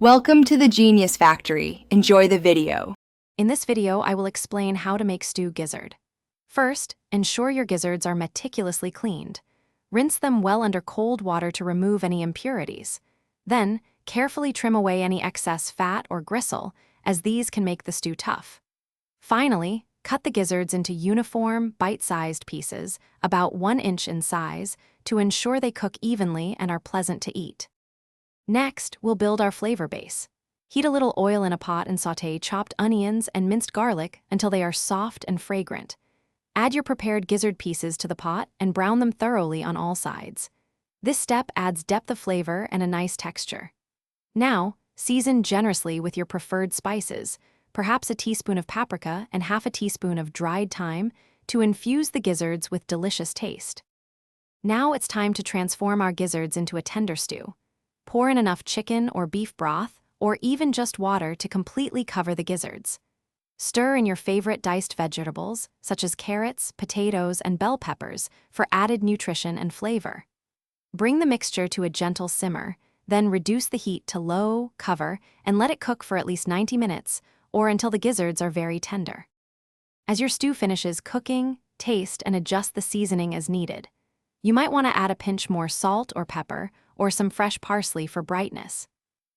Welcome to the Genius Factory. Enjoy the video. In this video, I will explain how to make stew gizzard. First, ensure your gizzards are meticulously cleaned. Rinse them well under cold water to remove any impurities. Then, carefully trim away any excess fat or gristle, as these can make the stew tough. Finally, cut the gizzards into uniform, bite-sized pieces, about 1 inch in size, to ensure they cook evenly and are pleasant to eat. Next, we'll build our flavor base. Heat a little oil in a pot and sauté chopped onions and minced garlic until they are soft and fragrant. Add your prepared gizzard pieces to the pot and brown them thoroughly on all sides. This step adds depth of flavor and a nice texture. Now, season generously with your preferred spices, perhaps a teaspoon of paprika and half a teaspoon of dried thyme to infuse the gizzards with delicious taste. Now it's time to transform our gizzards into a tender stew. Pour in enough chicken or beef broth, or even just water to completely cover the gizzards. Stir in your favorite diced vegetables, such as carrots, potatoes, and bell peppers, for added nutrition and flavor. Bring the mixture to a gentle simmer, then reduce the heat to low, cover, and let it cook for at least 90 minutes, or until the gizzards are very tender. As your stew finishes cooking, taste and adjust the seasoning as needed. You might want to add a pinch more salt or pepper, or some fresh parsley for brightness.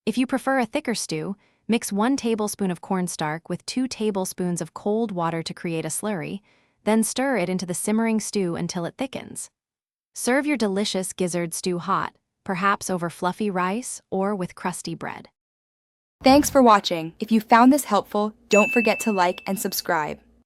If you prefer a thicker stew, mix 1 tablespoon of cornstarch with 2 tablespoons of cold water to create a slurry, then stir it into the simmering stew until it thickens. Serve your delicious gizzard stew hot, perhaps over fluffy rice or with crusty bread. Thanks for watching. If you found this helpful, don't forget to like and subscribe.